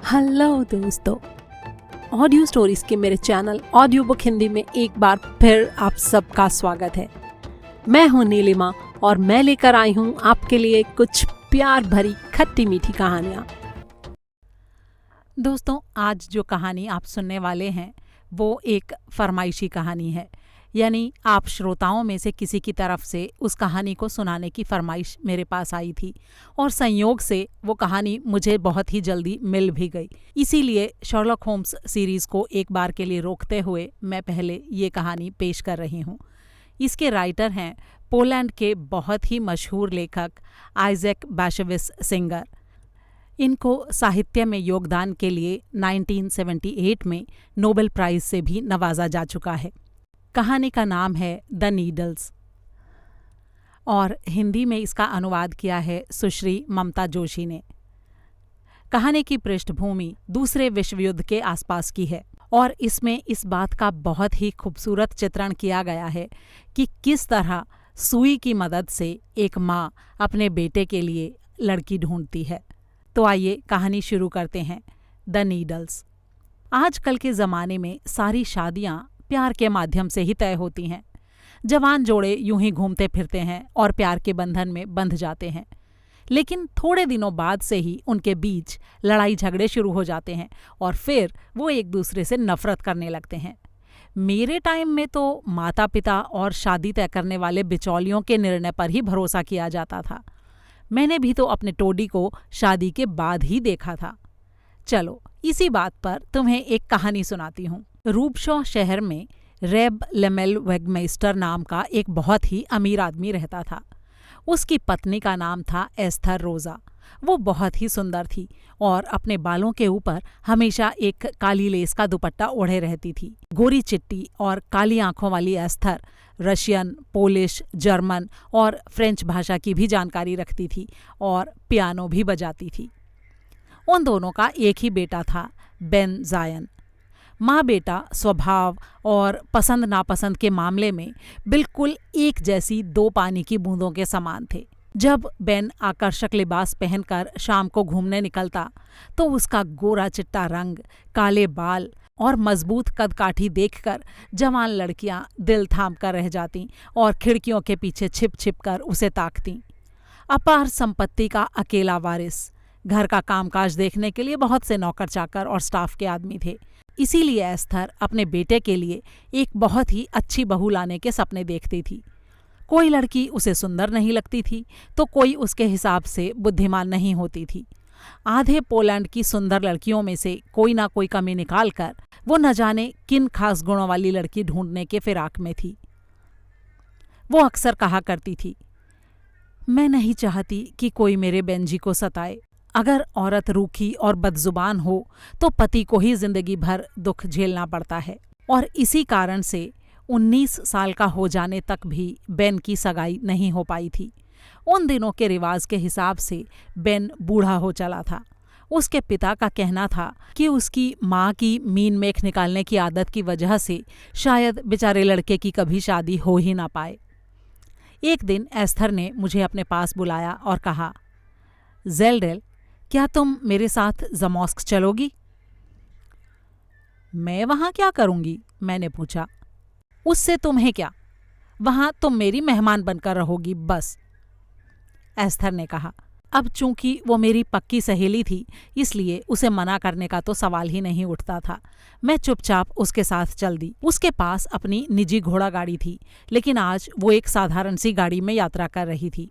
Hello दोस्तों, audio stories के मेरे चैनल ऑडियो बुक हिंदी में एक बार फिर आप सबका स्वागत है। मैं हूं नीलिमा और मैं लेकर आई हूं आपके लिए कुछ प्यार भरी खट्टी मीठी कहानियां। दोस्तों, आज जो कहानी आप सुनने वाले हैं वो एक फरमाइशी कहानी है, यानी आप श्रोताओं में से किसी की तरफ से उस कहानी को सुनाने की फरमाइश मेरे पास आई थी और संयोग से वो कहानी मुझे बहुत ही जल्दी मिल भी गई। इसीलिए शर्लॉक होम्स सीरीज़ को एक बार के लिए रोकते हुए मैं पहले ये कहानी पेश कर रही हूँ। इसके राइटर हैं पोलैंड के बहुत ही मशहूर लेखक आइजैक बाशेविस सिंगर। इनको साहित्य में योगदान के लिए 1978 में नोबेल प्राइज़ से भी नवाजा जा चुका है। कहानी का नाम है द नीडल्स और हिंदी में इसका अनुवाद किया है सुश्री ममता जोशी ने। कहानी की पृष्ठभूमि दूसरे विश्व युद्ध के आसपास की है और इसमें इस बात का बहुत ही खूबसूरत चित्रण किया गया है कि किस तरह सुई की मदद से एक माँ अपने बेटे के लिए लड़की ढूंढती है। तो आइए कहानी शुरू करते हैं। The needles. आजकल के ज़माने में सारी शादियाँ प्यार के माध्यम से ही तय होती हैं। जवान जोड़े यूं ही घूमते फिरते हैं और प्यार के बंधन में बंध जाते हैं, लेकिन थोड़े दिनों बाद से ही उनके बीच लड़ाई झगड़े शुरू हो जाते हैं और फिर वो एक दूसरे से नफरत करने लगते हैं। मेरे टाइम में तो माता पिता और शादी तय करने वाले बिचौलियों के निर्णय पर ही भरोसा किया जाता था। मैंने भी तो अपने टोडी को शादी के बाद ही देखा था। चलो, इसी बात पर तुम्हें एक कहानी सुनाती हूँ। रूबशॉ शहर में रेब लेमेल वेगमेस्टर नाम का एक बहुत ही अमीर आदमी रहता था। उसकी पत्नी का नाम था एस्थर रोजा। वो बहुत ही सुंदर थी और अपने बालों के ऊपर हमेशा एक काली लेस का दुपट्टा ओढ़े रहती थी। गोरी चिट्टी और काली आंखों वाली एस्थर रशियन, पोलिश, जर्मन और फ्रेंच भाषा की भी जानकारी रखती थी और पियानो भी बजाती थी। उन दोनों का एक ही बेटा था, बेन ज़ायन। माँ बेटा स्वभाव और पसंद नापसंद के मामले में बिल्कुल एक जैसी दो पानी की बूंदों के समान थे। जब बेन आकर्षक लिबास पहनकर शाम को घूमने निकलता तो उसका गोरा चिट्टा रंग, काले बाल और मजबूत कदकाठी देखकर जवान लड़कियां दिल थाम कर रह जातीं और खिड़कियों के पीछे छिप छिप कर उसे ताकतीं। अपार संपत्ति का अकेला वारिस, घर का कामकाज देखने के लिए बहुत से नौकर चाकर और स्टाफ के आदमी थे। इसीलिए एस्थर अपने बेटे के लिए एक बहुत ही अच्छी बहू लाने के सपने देखती थी। कोई लड़की उसे सुंदर नहीं लगती थी तो कोई उसके हिसाब से बुद्धिमान नहीं होती थी। आधे पोलैंड की सुंदर लड़कियों में से कोई ना कोई कमी निकालकर वो न जाने किन खास गुणों वाली लड़की ढूंढने के फिराक में थी। वो अक्सर कहा करती थी, मैं नहीं चाहती कि कोई मेरे बेंजी को सताए। अगर औरत रूखी और बदजुबान हो तो पति को ही जिंदगी भर दुख झेलना पड़ता है। और इसी कारण से 19 साल का हो जाने तक भी बेन की सगाई नहीं हो पाई थी। उन दिनों के रिवाज के हिसाब से बेन बूढ़ा हो चला था। उसके पिता का कहना था कि उसकी माँ की मीन मेख निकालने की आदत की वजह से शायद बेचारे लड़के की कभी शादी हो ही ना पाए। एक दिन एस्थर ने मुझे अपने पास बुलाया और कहा, ज़ेल्डेल, क्या तुम मेरे साथ ज़मॉस्क चलोगी? मैं वहाँ क्या करूँगी? मैंने पूछा। उससे तुम्हें क्या, वहाँ तुम मेरी मेहमान बनकर रहोगी बस, एस्थर ने कहा। अब चूंकि वो मेरी पक्की सहेली थी इसलिए उसे मना करने का तो सवाल ही नहीं उठता था। मैं चुपचाप उसके साथ चल दी। उसके पास अपनी निजी घोड़ा गाड़ी थी, लेकिन आज वो एक साधारण सी गाड़ी में यात्रा कर रही थी।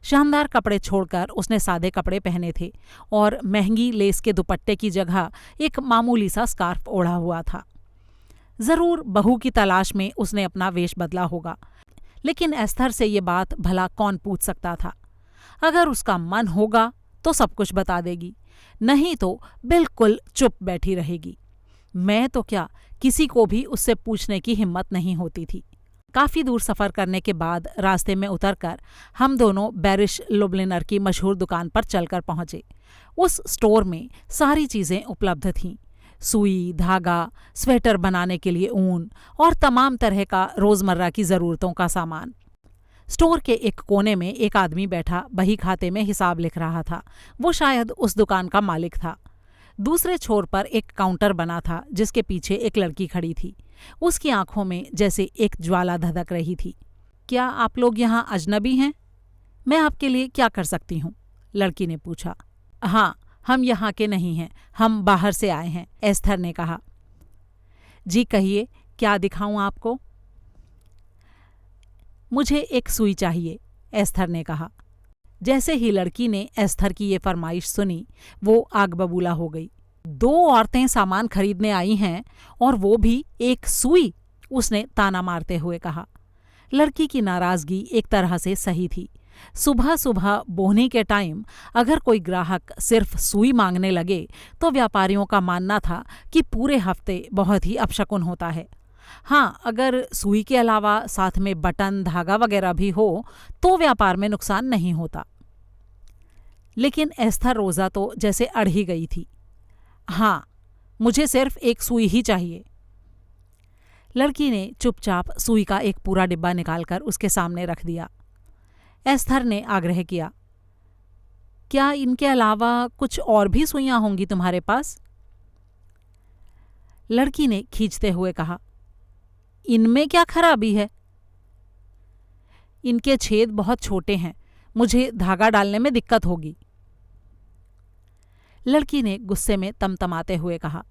शानदार कपड़े छोड़कर उसने सादे कपड़े पहने थे और महंगी लेस के दुपट्टे की जगह एक मामूली सा स्कार्फ ओढ़ा हुआ था। जरूर बहू की तलाश में उसने अपना वेश बदला होगा, लेकिन एस्थर से ये बात भला कौन पूछ सकता था। अगर उसका मन होगा तो सब कुछ बता देगी, नहीं तो बिल्कुल चुप बैठी रहेगी। मैं तो क्या, किसी को भी उससे पूछने की हिम्मत नहीं होती थी। काफ़ी दूर सफ़र करने के बाद रास्ते में उतरकर हम दोनों बैरिश लुब्लिनर की मशहूर दुकान पर चलकर पहुँचे। उस स्टोर में सारी चीज़ें उपलब्ध थीं, सुई, धागा, स्वेटर बनाने के लिए ऊन और तमाम तरह का रोज़मर्रा की ज़रूरतों का सामान। स्टोर के एक कोने में एक आदमी बैठा बही खाते में हिसाब लिख रहा था। वो शायद उस दुकान का मालिक था। दूसरे छोर पर एक काउंटर बना था जिसके पीछे एक लड़की खड़ी थी। उसकी आंखों में जैसे एक ज्वाला धधक रही थी। क्या आप लोग यहाँ अजनबी हैं? मैं आपके लिए क्या कर सकती हूँ? लड़की ने पूछा। हाँ, हम यहाँ के नहीं हैं, हम बाहर से आए हैं, एस्थर ने कहा। जी कहिए, क्या दिखाऊं आपको? मुझे एक सुई चाहिए, एस्थर ने कहा। जैसे ही लड़की ने एस्थर की ये फरमाइश सुनी, वो आग बबूला हो गई। 2 औरतें सामान खरीदने आई हैं और वो भी एक सुई, उसने ताना मारते हुए कहा। लड़की की नाराजगी एक तरह से सही थी। सुबह सुबह बोहनी के टाइम अगर कोई ग्राहक सिर्फ सुई मांगने लगे तो व्यापारियों का मानना था कि पूरे हफ्ते बहुत ही अपशकुन होता है। हाँ, अगर सुई के अलावा साथ में बटन, धागा वगैरह भी हो तो व्यापार में नुकसान नहीं होता। लेकिन एस्थर रोज़ा तो जैसे अड़ ही गई थी। हाँ, मुझे सिर्फ एक सुई ही चाहिए। लड़की ने चुपचाप सुई का एक पूरा डिब्बा निकालकर उसके सामने रख दिया। एस्थर ने आग्रह किया, क्या इनके अलावा कुछ और भी सुइयां होंगी तुम्हारे पास? लड़की ने खींचते हुए कहा, इनमें क्या खराबी है? इनके छेद बहुत छोटे हैं, मुझे धागा डालने में दिक्कत होगी। लड़की ने गुस्से में तमतमाते हुए कहा,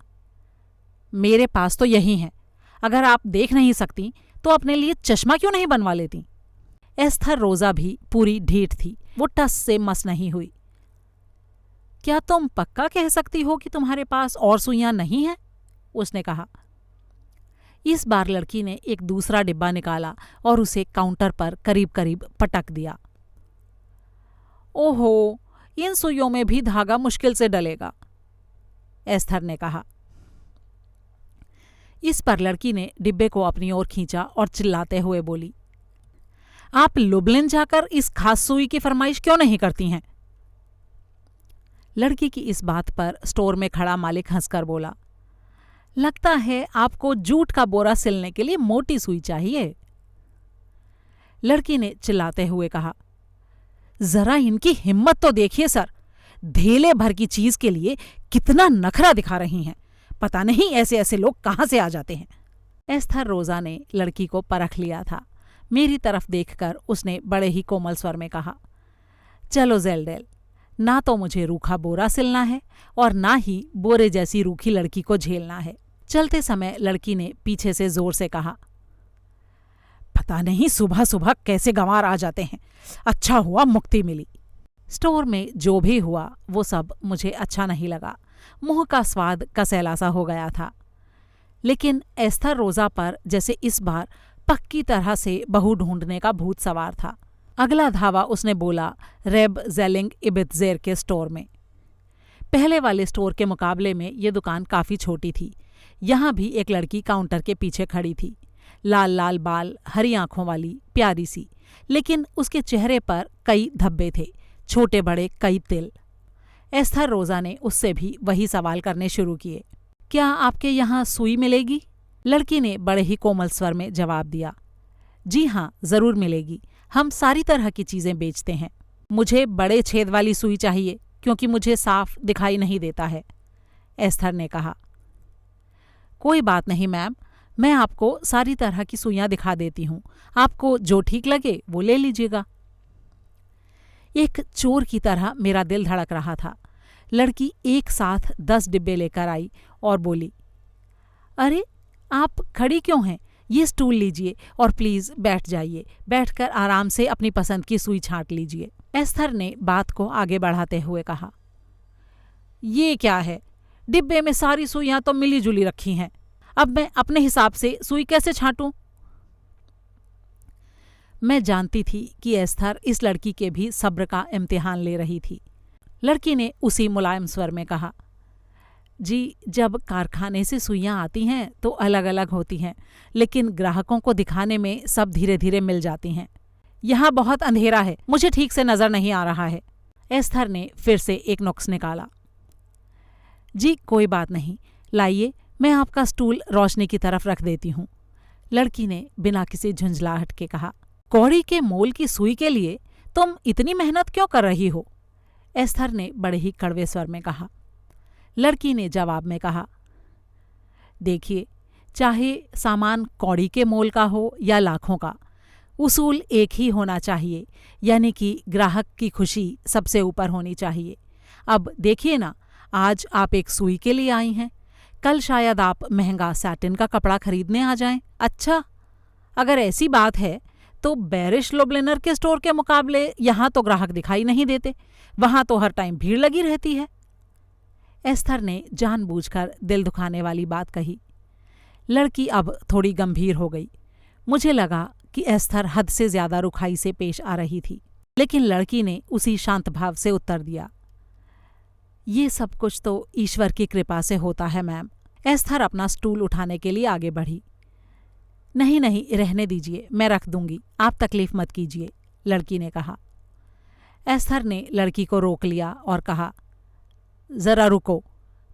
मेरे पास तो यही है, अगर आप देख नहीं सकती तो अपने लिए चश्मा क्यों नहीं बनवा लेती? एस्थर रोज़ा भी पूरी ढीठ थी, वो टस से मस नहीं हुई। क्या तुम पक्का कह सकती हो कि तुम्हारे पास और सुइयां नहीं हैं? उसने कहा। इस बार लड़की ने एक दूसरा डिब्बा निकाला और उसे काउंटर पर करीब करीब पटक दिया। ओहो, इन सुइयों में भी धागा मुश्किल से डलेगा, एस्थर ने कहा। इस पर लड़की ने डिब्बे को अपनी ओर खींचा और चिल्लाते हुए बोली, आप लुबलिन जाकर इस खास सुई की फरमाइश क्यों नहीं करती हैं? लड़की की इस बात पर स्टोर में खड़ा मालिक हंसकर बोला, लगता है आपको जूट का बोरा सिलने के लिए मोटी सुई चाहिए। लड़की ने चिल्लाते हुए कहा, जरा इनकी हिम्मत तो देखिए सर, धेले भर की चीज के लिए कितना नखरा दिखा रही हैं। पता नहीं ऐसे ऐसे लोग कहां से आ जाते हैं। एस्थर रोज़ा ने लड़की को परख लिया था। मेरी तरफ देखकर उसने बड़े ही कोमल स्वर में कहा, चलो ज़ेल्डेल, ना तो मुझे रूखा बोरा सिलना है और ना ही बोरे जैसी रूखी लड़की को झेलना है। चलते समय लड़की ने पीछे से जोर से कहा, पता नहीं सुबह सुबह कैसे गंवार आ जाते हैं, अच्छा हुआ मुक्ति मिली। स्टोर में जो भी हुआ वो सब मुझे अच्छा नहीं लगा। मुंह का स्वाद कसैला सा हो गया था। लेकिन एस्थर रोज़ा पर जैसे इस बार पक्की तरह से बहू ढूंढने का भूत सवार था। अगला धावा उसने बोला रेब ज़ेलिंग इबित्ज़ेर के स्टोर में। पहले वाले स्टोर के मुकाबले में ये दुकान काफ़ी छोटी थी। यहाँ भी एक लड़की काउंटर के पीछे खड़ी थी, लाल लाल बाल, हरी आंखों वाली, प्यारी सी, लेकिन उसके चेहरे पर कई धब्बे थे, छोटे बड़े कई तिल। एस्थर रोज़ा ने उससे भी वही सवाल करने शुरू किए, क्या आपके यहाँ सुई मिलेगी? लड़की ने बड़े ही कोमल स्वर में जवाब दिया, जी हाँ, ज़रूर मिलेगी, हम सारी तरह की चीज़ें बेचते हैं। मुझे बड़े छेद वाली सुई चाहिए क्योंकि मुझे साफ दिखाई नहीं देता है, एस्थर ने कहा। कोई बात नहीं मैम, मैं आपको सारी तरह की सुइयां दिखा देती हूँ, आपको जो ठीक लगे वो ले लीजिएगा। एक चोर की तरह मेरा दिल धड़क रहा था। लड़की एक साथ 10 डिब्बे लेकर आई और बोली, अरे आप खड़ी क्यों हैं? ये स्टूल लीजिए और प्लीज़ बैठ जाइए, बैठकर आराम से अपनी पसंद की सुई छांट लीजिए। एस्थर ने बात को आगे बढ़ाते हुए कहा, ये क्या है, डिब्बे में सारी सुइयां तो मिली जुली रखी हैं, अब मैं अपने हिसाब से सुई कैसे छांटूं? मैं जानती थी कि एस्थर इस लड़की के भी सब्र का इम्तिहान ले रही थी। लड़की ने उसी मुलायम स्वर में कहा, जी, जब कारखाने से सुइयां आती हैं तो अलग अलग होती हैं, लेकिन ग्राहकों को दिखाने में सब धीरे धीरे मिल जाती हैं। यहाँ बहुत अंधेरा है, मुझे ठीक से नज़र नहीं आ रहा है। एस्थर ने फिर से एक नुक्स निकाला। जी कोई बात नहीं, लाइए, मैं आपका स्टूल रोशनी की तरफ रख देती हूँ, लड़की ने बिना किसी झुंझलाहट के कहा। कौड़ी के मोल की सुई के लिए तुम इतनी मेहनत क्यों कर रही हो? एस्थर ने बड़े ही कड़वे स्वर में कहा। लड़की ने जवाब में कहा, देखिए, चाहे सामान कौड़ी के मोल का हो या लाखों का, उसूल एक ही होना चाहिए, यानी कि ग्राहक की खुशी सबसे ऊपर होनी चाहिए। अब देखिए ना, आज आप एक सुई के लिए आई हैं, कल शायद आप महंगा सैटिन का कपड़ा खरीदने आ जाएं। अच्छा, अगर ऐसी बात है तो बैरिश लोब्लिनर के स्टोर के मुकाबले यहाँ तो ग्राहक दिखाई नहीं देते, वहाँ तो हर टाइम भीड़ लगी रहती है। एस्थर ने जानबूझकर दिल दुखाने वाली बात कही। लड़की अब थोड़ी गंभीर हो गई। मुझे लगा कि एस्थर हद से ज्यादा रुखाई से पेश आ रही थी, लेकिन लड़की ने उसी शांत भाव से उत्तर दिया, ये सब कुछ तो ईश्वर की कृपा से होता है मैम। एस्थर अपना स्टूल उठाने के लिए आगे बढ़ी। नहीं नहीं, रहने दीजिए, मैं रख दूंगी, आप तकलीफ मत कीजिए, लड़की ने कहा। एस्थर ने लड़की को रोक लिया और कहा, जरा रुको,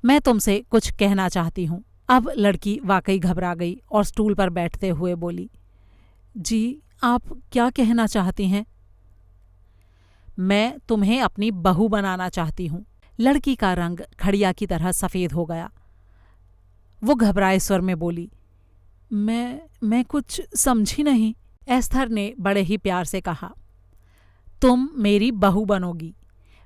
मैं तुमसे कुछ कहना चाहती हूँ। अब लड़की वाकई घबरा गई और स्टूल पर बैठते हुए बोली, जी, आप क्या कहना चाहती हैं? मैं तुम्हें अपनी बहू बनाना चाहती हूँ। लड़की का रंग खड़िया की तरह सफ़ेद हो गया। वो घबराए स्वर में बोली, मैं कुछ समझी नहीं। एस्थर ने बड़े ही प्यार से कहा, तुम मेरी बहू बनोगी।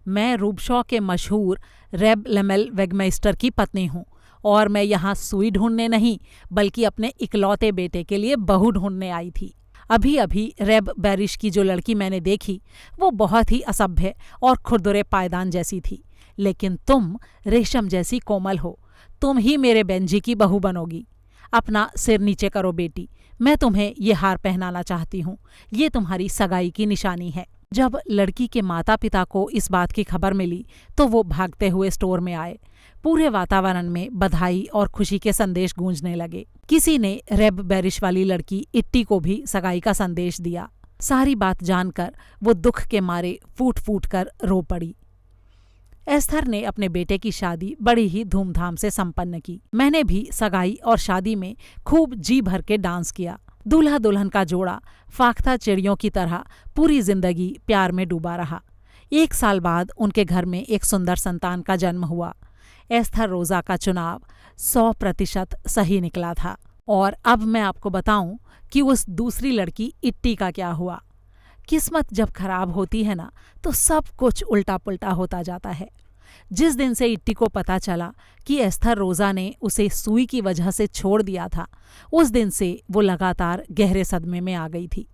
मैं रूबशॉ के मशहूर रेब लेमेल वेगमेस्टर की पत्नी हूँ और मैं यहाँ सुई ढूंढने नहीं बल्कि अपने इकलौते बेटे के लिए बहू ढूंढने आई थी। अभी अभी रेब बैरिश की जो लड़की मैंने देखी वो बहुत ही असभ्य और खुरदुरे पायदान जैसी थी, लेकिन तुम रेशम जैसी कोमल हो। तुम ही मेरे बेंजी की बहू बनोगी। अपना सिर नीचे करो बेटी, मैं तुम्हें ये हार पहनाना चाहती हूँ। ये तुम्हारी सगाई की निशानी है। जब लड़की के माता पिता को इस बात की खबर मिली तो वो भागते हुए स्टोर में आए। पूरे वातावरण में बधाई और खुशी के संदेश गूंजने लगे। किसी ने रेब बैरिश वाली लड़की इट्टी को भी सगाई का संदेश दिया। सारी बात जानकर वो दुख के मारे फूट फूट कर रो पड़ी। एस्थर ने अपने बेटे की शादी बड़ी ही धूमधाम से संपन्न की। मैंने भी सगाई और शादी में खूब जी भर के डांस किया। दूल्हा दुल्हन का जोड़ा फाख्ता चिड़ियों की तरह पूरी जिंदगी प्यार में डूबा रहा। 1 साल बाद उनके घर में एक सुंदर संतान का जन्म हुआ। एस्थर रोजा का चुनाव 100% सही निकला था। और अब मैं आपको बताऊं कि उस दूसरी लड़की इट्टी का क्या हुआ। किस्मत जब खराब होती है ना तो सब कुछ उल्टा पुल्टा होता जाता है। जिस दिन से इट्टी को पता चला कि एस्थर रोजा ने उसे सुई की वजह से छोड़ दिया था, उस दिन से वो लगातार गहरे सदमे में आ गई थी।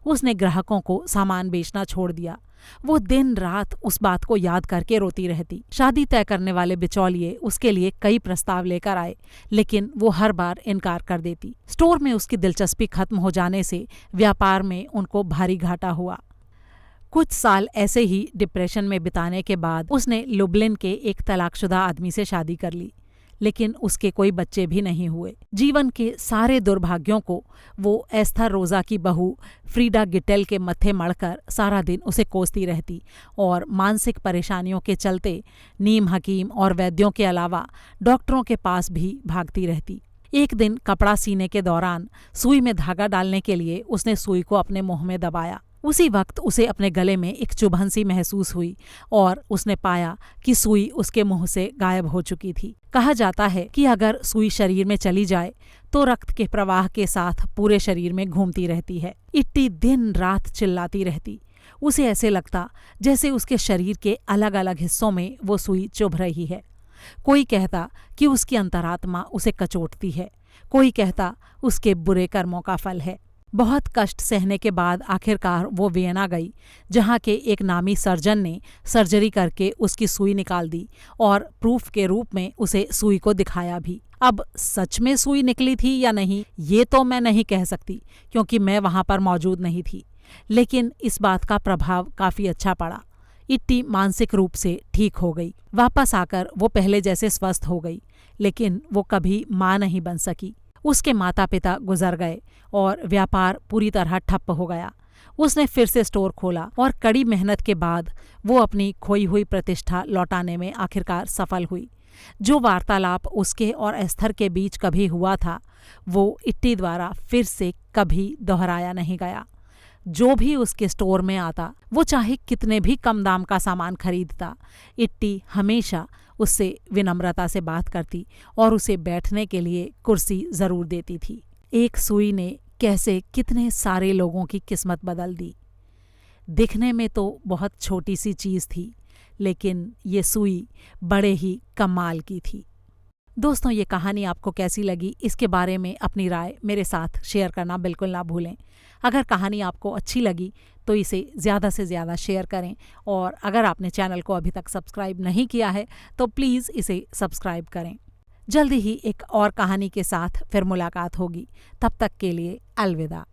उसने ग्राहकों को सामान बेचना छोड़ दिया। वो दिन रात उस बात को याद करके रोती रहती। शादी तय करने वाले बिचौलिए उसके लिए कई प्रस्ताव लेकर आए, लेकिन वो हर बार इनकार कर देती। स्टोर में उसकी दिलचस्पी खत्म हो जाने से व्यापार में उनको भारी घाटा हुआ। कुछ साल ऐसे ही डिप्रेशन में बिताने के बाद उसने लुब्लिन के एक तलाकशुदा आदमी से शादी कर ली, लेकिन उसके कोई बच्चे भी नहीं हुए। जीवन के सारे दुर्भाग्यों को वो एस्थर रोजा की बहू फ्रीडा गिटेल के मत्थे मढ़कर सारा दिन उसे कोसती रहती और मानसिक परेशानियों के चलते नीम हकीम और वैद्यों के अलावा डॉक्टरों के पास भी भागती रहती। एक दिन कपड़ा सीने के दौरान सुई में धागा डालने के लिए उसने सुई को अपने मुंह में दबाया। उसी वक्त उसे अपने गले में एक चुभन सी महसूस हुई और उसने पाया कि सुई उसके मुंह से गायब हो चुकी थी। कहा जाता है कि अगर सुई शरीर में चली जाए तो रक्त के प्रवाह के साथ पूरे शरीर में घूमती रहती है। इट्टी दिन रात चिल्लाती रहती। उसे ऐसे लगता जैसे उसके शरीर के अलग अलग हिस्सों में वो सुई चुभ रही है। कोई कहता कि उसकी अंतरात्मा उसे कचोटती है, कोई कहता उसके बुरे कर्मों का फल है। बहुत कष्ट सहने के बाद आखिरकार वो वियना गई, जहाँ के एक नामी सर्जन ने सर्जरी करके उसकी सुई निकाल दी और प्रूफ के रूप में उसे सुई को दिखाया भी। अब सच में सुई निकली थी या नहीं ये तो मैं नहीं कह सकती, क्योंकि मैं वहाँ पर मौजूद नहीं थी, लेकिन इस बात का प्रभाव काफ़ी अच्छा पड़ा। इट्टी मानसिक रूप से ठीक हो गई। वापस आकर वो पहले जैसे स्वस्थ हो गई, लेकिन वो कभी माँ नहीं बन सकी। उसके माता पिता गुजर गए और व्यापार पूरी तरह ठप्प हो गया। उसने फिर से स्टोर खोला और कड़ी मेहनत के बाद वो अपनी खोई हुई प्रतिष्ठा लौटाने में आखिरकार सफल हुई। जो वार्तालाप उसके और एस्थर के बीच कभी हुआ था वो इट्टी द्वारा फिर से कभी दोहराया नहीं गया। जो भी उसके स्टोर में आता वो चाहे कितने भी कम दाम का सामान खरीदता, इट्टी हमेशा उससे विनम्रता से बात करती और उसे बैठने के लिए कुर्सी ज़रूर देती थी। एक सुई ने कैसे कितने सारे लोगों की किस्मत बदल दी। दिखने में तो बहुत छोटी सी चीज़ थी, लेकिन ये सुई बड़े ही कमाल की थी। दोस्तों, ये कहानी आपको कैसी लगी, इसके बारे में अपनी राय मेरे साथ शेयर करना बिल्कुल ना भूलें। अगर कहानी आपको अच्छी लगी तो इसे ज़्यादा से ज़्यादा शेयर करें, और अगर आपने चैनल को अभी तक सब्सक्राइब नहीं किया है तो प्लीज़ इसे सब्सक्राइब करें। जल्दी ही एक और कहानी के साथ फिर मुलाकात होगी। तब तक के लिए अलविदा।